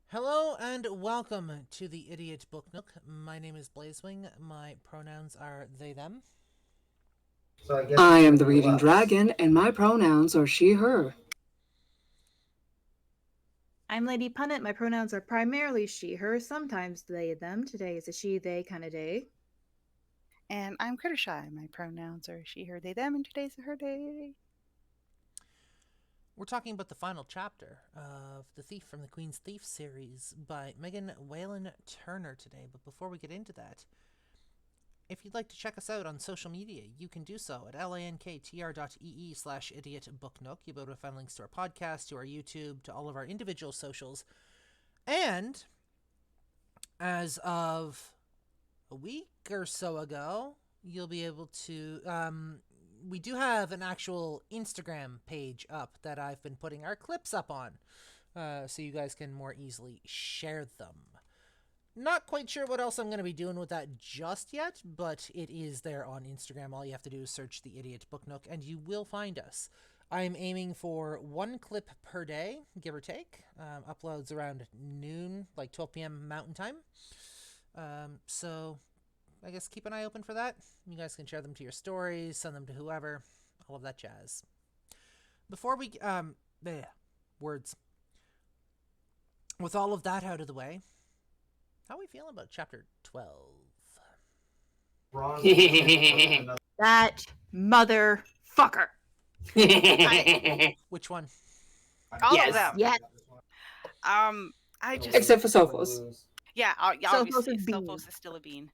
Hello and welcome to the Idiot Book Nook. My name is Blazewing. My pronouns are they, them. I am the reading dragon, and my pronouns are she, her. I'm Lady Punnett. My pronouns are primarily she, her, sometimes they, them. Today is a she, they kind of day. And I'm Crittershy. My pronouns are she, her, they, them, and today's her day. We're talking about the final chapter of The Thief from the Queen's Thief series by Megan Whalen Turner today. But before we get into that, if you'd like to check us out on social media, you can do so at lanktr.ee/idiotbooknook. You'll be able to find links to our podcast, to our YouTube, to all of our individual socials. And as of a week or so ago, you'll be able to. We do have an actual Instagram page up that I've been putting our clips up on, so you guys can more easily share them. Not quite sure what else I'm going to be doing with that just yet, but it is there on Instagram. All you have to do is search the Idiot Book Nook, and you will find us. I'm aiming for one clip per day, give or take. Uploads around noon, like 12 p.m. Mountain Time. So I guess keep an eye open for that. You guys can share them to your stories, send them to whoever, all of that jazz. Before we, words. With all of that out of the way, how are we feeling about chapter 12? That motherfucker. Which one? All Yes. of them. Yes. I just Except for Sophos. yeah, Sophos obviously is bean. Sophos is still a bean.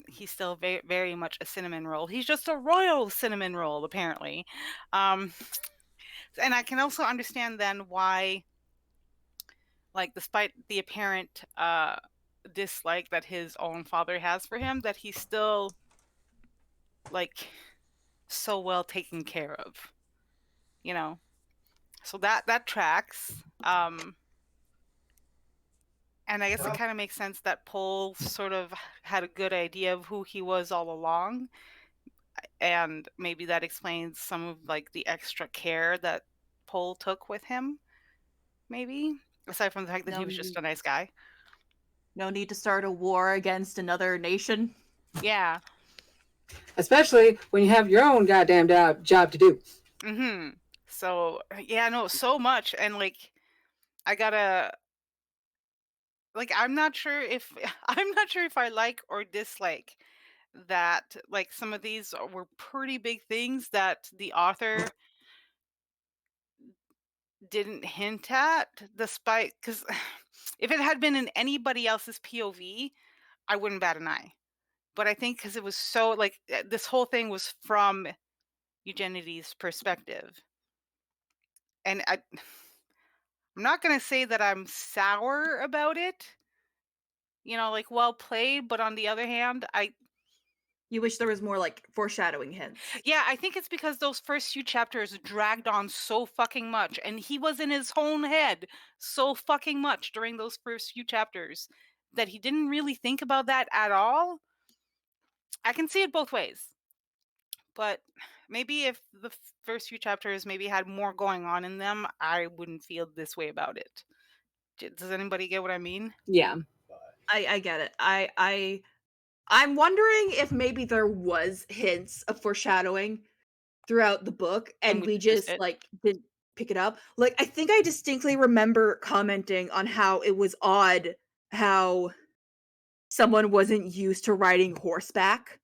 He's still very, very much a cinnamon roll. He's just a royal cinnamon roll, apparently. And I can also understand then why, like, despite the apparent dislike that his own father has for him, that he's still like so well taken care of. You know. So that tracks. And I guess it kind of makes sense that Paul sort of had a good idea of who he was all along. And maybe that explains some of like the extra care that Paul took with him. Maybe. Aside from the fact that he was just a nice guy. No need to start a war against another nation. Yeah. Especially when you have your own goddamn job to do. Mm-hmm. So yeah, no, so much. And like I gotta like I'm not sure if I like or dislike that like some of these were pretty big things that the author didn't hint at, despite because if it had been in anybody else's POV, I wouldn't bat an eye. But I think because it was so like this whole thing was from Eugenides' perspective, and I'm not gonna say that I'm sour about it. You know, like well played, but on the other hand, You wish there was more like foreshadowing hints. yeah, I think it's because those first few chapters dragged on so fucking much, and he was in his own head so fucking much during those first few chapters that he didn't really think about that at all. I can see it both ways, but maybe if the first few chapters maybe had more going on in them, I wouldn't feel this way about it. Does anybody get what I mean? Yeah. I get it. I'm wondering if maybe there was hints of foreshadowing throughout the book and we we just missed just it. like didn't pick it up. Like I think I distinctly remember commenting on how it was odd how someone wasn't used to riding horseback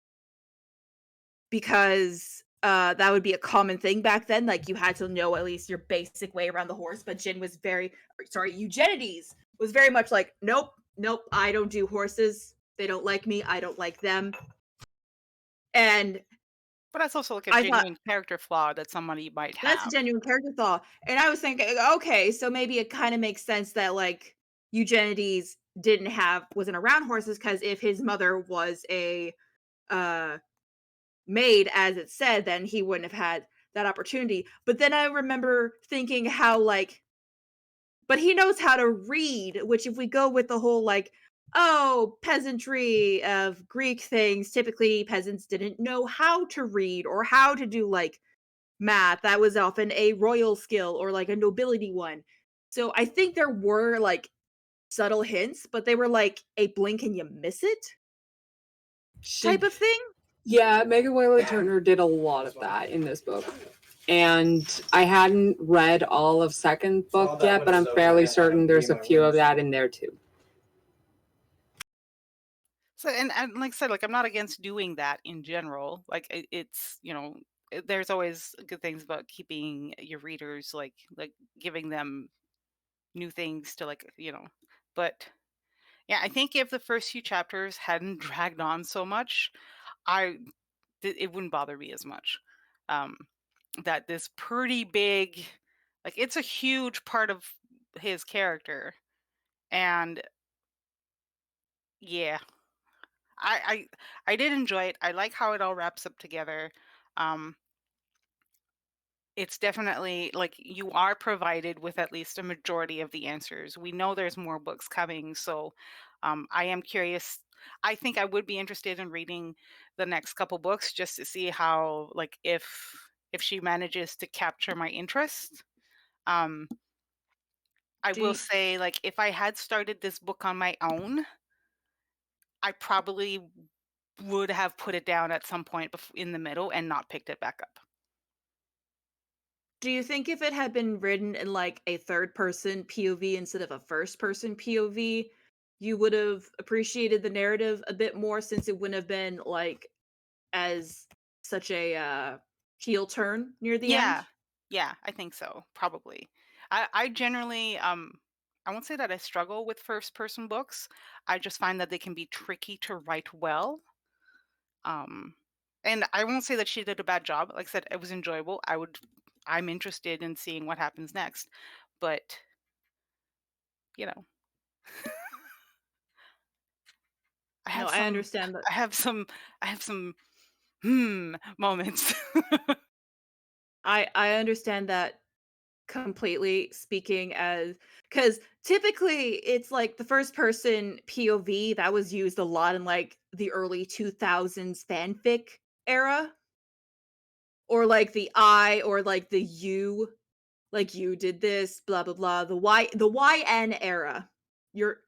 because that would be a common thing back then. Like you had to know at least your basic way around the horse. But Eugenides was very much like, nope, I don't do horses. They don't like me. I don't like them. And But that's also like a I genuine character flaw that somebody might have. that's a genuine character flaw. And I was thinking, okay, so maybe it kind of makes sense that like Eugenides wasn't around horses because if his mother was a uh maid, as it said, then he wouldn't have had that opportunity. But then I remember thinking how like, but he knows how to read, which if we go with the whole like, oh, peasantry of Greek things, typically peasants didn't know how to read or how to do like math. That was often a royal skill or like a nobility one. So I think there were like subtle hints, but they were like a blink and you miss it type of thing. Yeah, Megan Whalen Turner did a lot of that in this book. And I hadn't read all of second book yet, but I'm fairly certain there's a few of that in there too. So, and like I said, like I'm not against doing that in general. Like it's, there's always good things about keeping your readers like giving them new things to but yeah, I think if the first few chapters hadn't dragged on so much, it wouldn't bother me as much. That this pretty big, like it's a huge part of his character, and yeah, I did enjoy it. I like how it all wraps up together. Um, it's definitely like you are provided with at least a majority of the answers. We know there's more books coming, so I am curious. I think I would be interested in reading the next couple books just to see how, like, if she manages to capture my interest. Um, I will say, like, if I had started this book on my own, I probably would have put it down at some point in the middle and not picked it back up. Do you think if it had been written in like a third person POV instead of a first person POV, you would have appreciated the narrative a bit more since it wouldn't have been like as such a heel turn near the end? Yeah, I think so, probably. I generally, I won't say that I struggle with first person books. I just find that they can be tricky to write well. And I won't say that she did a bad job. Like I said, it was enjoyable. I'm interested in seeing what happens next. But, you know, No, I understand that. I have some moments. I understand that completely, speaking as because typically it's like the first person POV that was used a lot in like the early 2000s fanfic era, or like the I or like the you, like you did this, blah blah blah. The YN era. Your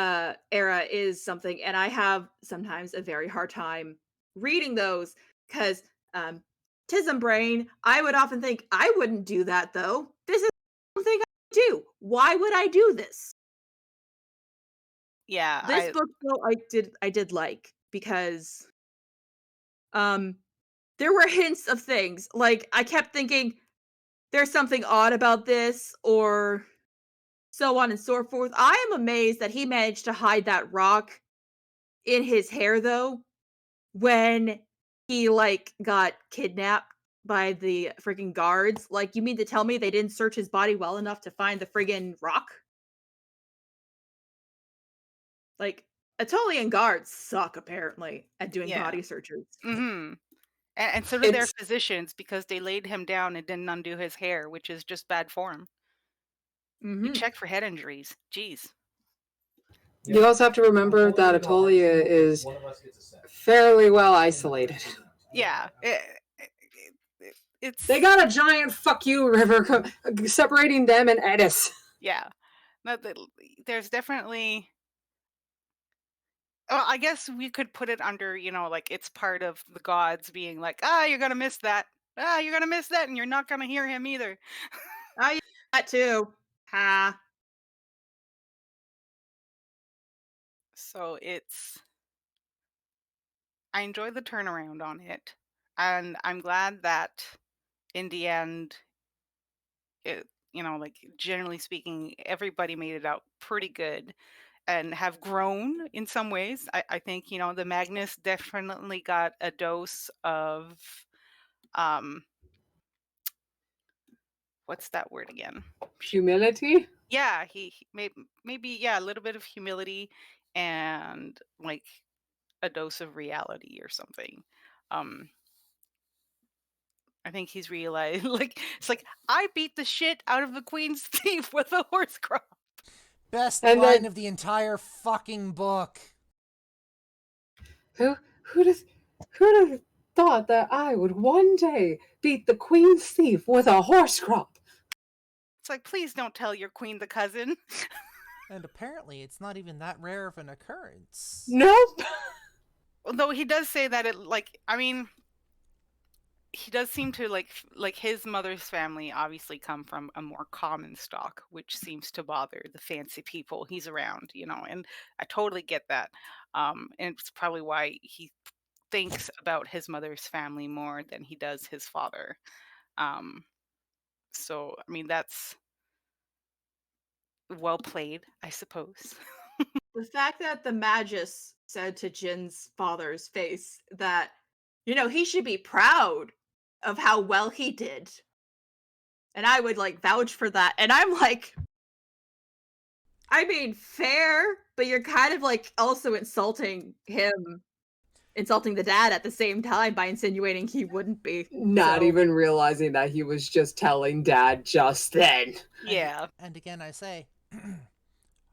era is something, and I have sometimes a very hard time reading those because tism brain, I would often think I wouldn't do that though. This is something I do. Why would I do this? Yeah, This book though I did like because there were hints of things. Like I kept thinking there's something odd about this, or so on and so forth. I am amazed that he managed to hide that rock in his hair though when he like got kidnapped by the freaking guards. Like, you mean to tell me they didn't search his body well enough to find the friggin' rock? Like, Atolian guards suck apparently at doing body searches. Mm-hmm. And so did their physicians, because they laid him down and didn't undo his hair, which is just bad form. You check for head injuries. Jeez. You also have to remember that Atolia is fairly well isolated. Yeah. They got a giant fuck you river separating them and Edis. Yeah. There's definitely... Well, I guess we could put it under, like it's part of the gods being like, you're going to miss that. You're going to miss that, and you're not going to hear him either. Yeah, that too. Ha. So I enjoyed the turnaround on it, and I'm glad that in the end, like generally speaking, everybody made it out pretty good and have grown in some ways. I think, the Magnus definitely got a dose of, what's that word again? Humility? Yeah, he maybe a little bit of humility and like a dose of reality or something. I think he's realized, like, it's like, I beat the shit out of the Queen's thief with a horse crop. Best line of the entire fucking book. Who'd have thought that I would one day beat the Queen's thief with a horse crop? It's like, please don't tell your queen the cousin. And apparently it's not even that rare of an occurrence. Nope. Although he does say that he does seem to like his mother's family obviously come from a more common stock, which seems to bother the fancy people he's around, and I totally get that. And it's probably why he thinks about his mother's family more than he does his father. So I mean that's well played, I suppose. The fact that the Magus said to Jin's father's face that, he should be proud of how well he did. And I would vouch for that. And I'm like, I mean, fair, but you're kind of also insulting him, insulting the dad at the same time by insinuating he wouldn't be. Not even realizing that he was just telling Dad just then. Yeah. And again, I say,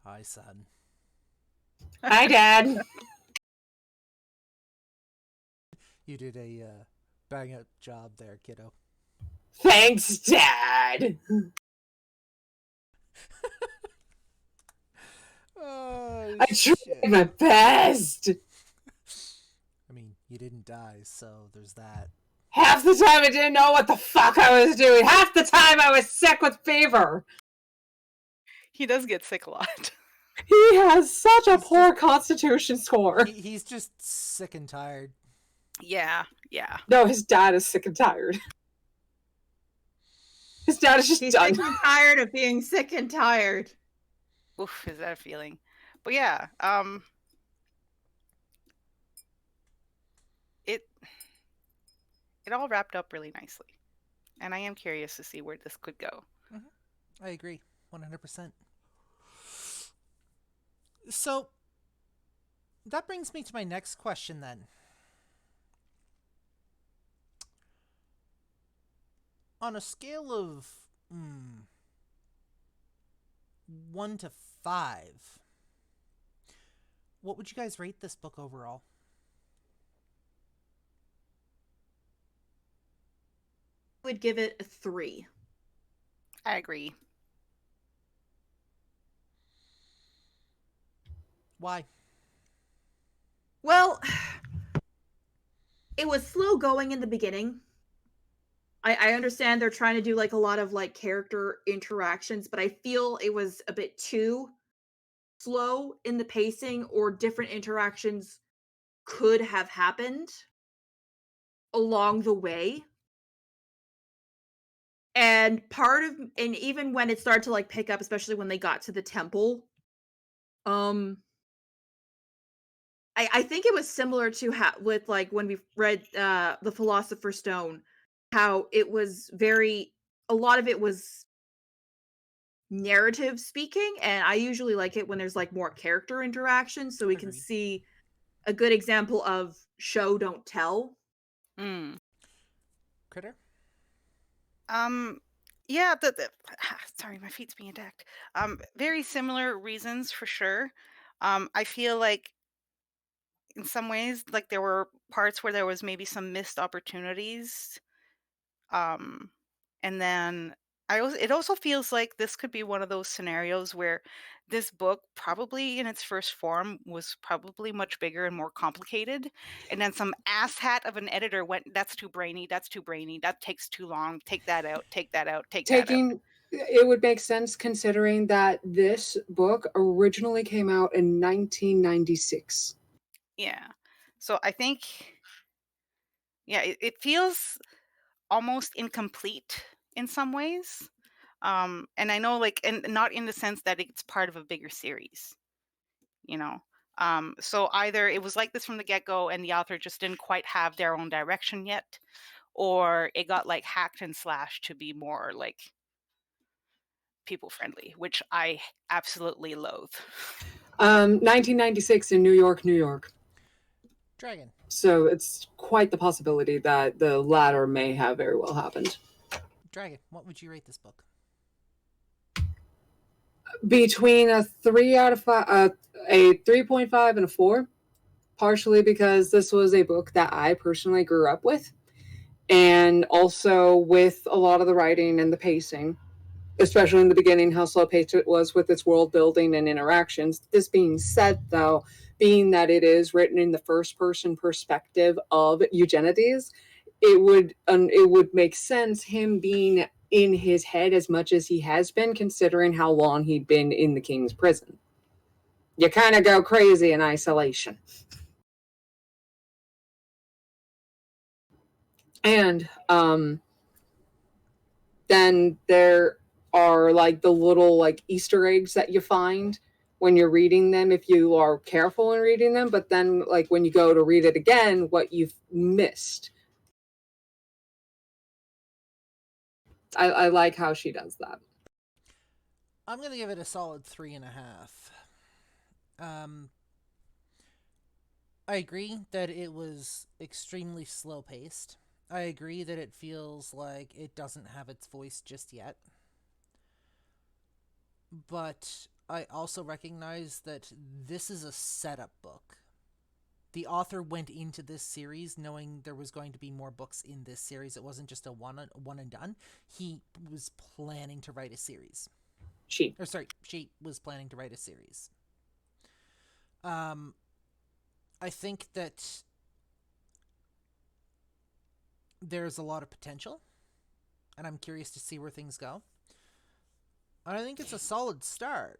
hi, son. Hi, Dad. You did a bang-up job there, kiddo. Thanks, Dad. Oh, I tried my best. I mean, you didn't die, so there's that. Half the time I didn't know what the fuck I was doing. Half the time I was sick with fever. He does get sick a lot. He has such a poor constitution score. He's just sick and tired. Yeah. No, his dad is sick and tired. His dad is just He's done. sick and tired of being sick and tired. Oof, is that a feeling? But yeah, it all wrapped up really nicely, and I am curious to see where this could go. I agree, 100%. So that brings me to my next question then. On a scale of 1 to 5, what would you guys rate this book overall? I would give it a 3. I agree. Why? Well, it was slow going in the beginning. I understand they're trying to do a lot of character interactions, but I feel it was a bit too slow in the pacing, or different interactions could have happened along the way. And even when it started to pick up, especially when they got to the temple, I think it was similar to with when we read The Philosopher's Stone, how it was a lot of it was narrative speaking, and I usually like it when there's more character interaction, so we can Agreed. see a good example of show don't tell. Critter? Yeah, sorry, my feet's being attacked. Very similar reasons for sure. I feel like in some ways, there were parts where there was maybe some missed opportunities. And then it also feels like this could be one of those scenarios where this book, probably in its first form, was probably much bigger and more complicated, and then some asshat of an editor went, that's too brainy, that takes too long, take that out, take that out. It would make sense considering that this book originally came out in 1996. Yeah. So I think, it feels almost incomplete in some ways. And I know, and not in the sense that it's part of a bigger series, So either it was like this from the get-go and the author just didn't quite have their own direction yet, or it got hacked and slashed to be more people friendly, which I absolutely loathe. 1996 in New York, New York. Dragon. So it's quite the possibility that the latter may have very well happened. Dragon, what would you rate this book? Between a 3 out of 5, a 3.5 and a 4, partially because this was a book that I personally grew up with, and also with a lot of the writing and the pacing. especially in the beginning, how slow-paced it was with its world building and interactions. This being said, though, being that it is written in the first-person perspective of Eugenides, it would make sense him being in his head as much as he has been, considering how long he'd been in the king's prison. You kind of go crazy in isolation. And then there are like the little like Easter eggs that you find when you're reading them if you are careful in reading them, but then like when you go to read it again, what you've missed. I like how she does that. I'm gonna give it a solid 3.5. I agree that it was extremely slow paced. I agree that it feels like it doesn't have its voice just yet. But I also recognize that this is a setup book. The author went into this series knowing there was going to be more books in this series. It wasn't just a one and done. He was planning to write a series. She was planning to write a series. I think that there's a lot of potential, and I'm curious to see where things go. And I think it's a solid start,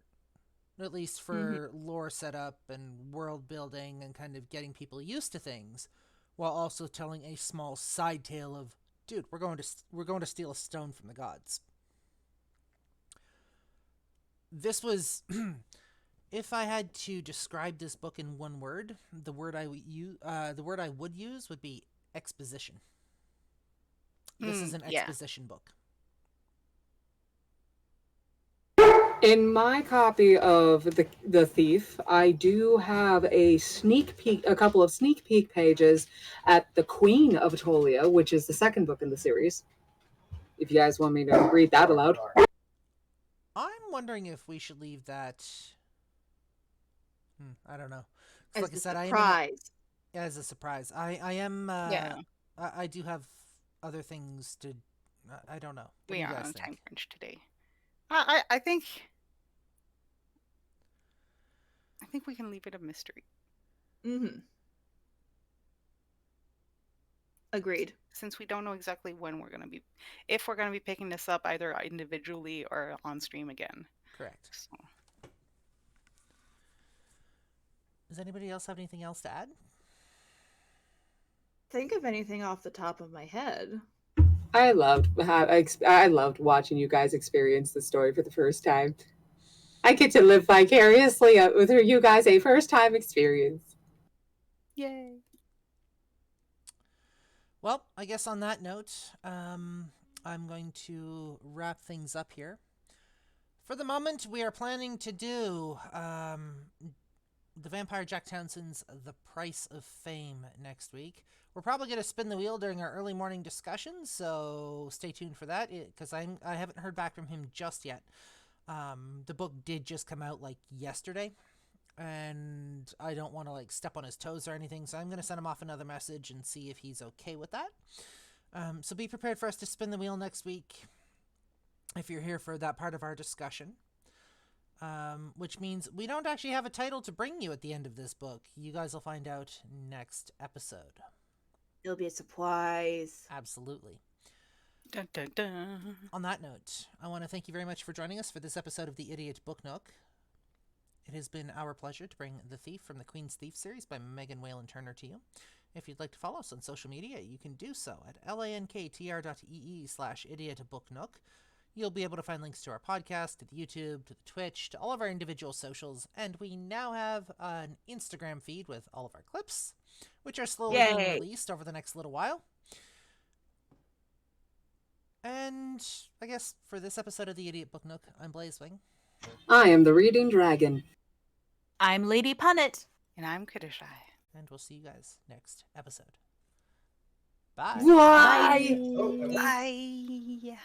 at least for lore setup and world building and kind of getting people used to things, while also telling a small side tale of, dude, we're going to steal a stone from the gods. This was, if I had to describe this book in one word, the word I would use would be exposition. This is an exposition book. In my copy of the Thief, I do have a couple of sneak peek pages at the Queen of Atolia, which is the second book in the series. If you guys want me to read that aloud. I'm wondering if we should leave that. I don't know. As like I said, surprise. As a surprise. I am. I do have other things to. I don't know. What we do you are guys on think? time crunch today. I think we can leave it a mystery. Agreed. Since we don't know exactly when if we're going to be picking this up either individually or on stream again. Correct. So. Does anybody else have anything else to add? Think of anything off the top of my head. I loved watching you guys experience the story for the first time. I get to live vicariously through you guys a first time experience. Yay. Well, I guess on that note, I'm going to wrap things up here. For the moment, we are planning to do the Vampire Jack Townsend's The Price of Fame next week. We're probably going to spin the wheel during our early morning discussions, so stay tuned for that, because I haven't heard back from him just yet. The book did just come out, yesterday, and I don't want to, step on his toes or anything, so I'm going to send him off another message and see if he's okay with that. So be prepared for us to spin the wheel next week, if you're here for that part of our discussion. Which means we don't actually have a title to bring you at the end of this book. You guys will find out next episode. It'll be a surprise. Absolutely. Dun, dun, dun. On that note, I want to thank you very much for joining us for this episode of the Idiot Book Nook. It has been our pleasure to bring The Thief from the Queen's Thief series by Megan Whalen Turner to you. If you'd like to follow us on social media, you can do so at lanktr.ee/idiotbooknook. You'll be able to find links to our podcast, to the YouTube, to the Twitch, to all of our individual socials, and we now have an Instagram feed with all of our clips, which are slowly being released over the next little while. And I guess for this episode of the Idiot Book Nook, I'm Blazewing. I am the Reading Dragon. I'm Lady Punnet. And I'm Kiddushai. And we'll see you guys next episode. Bye. Bye. Bye.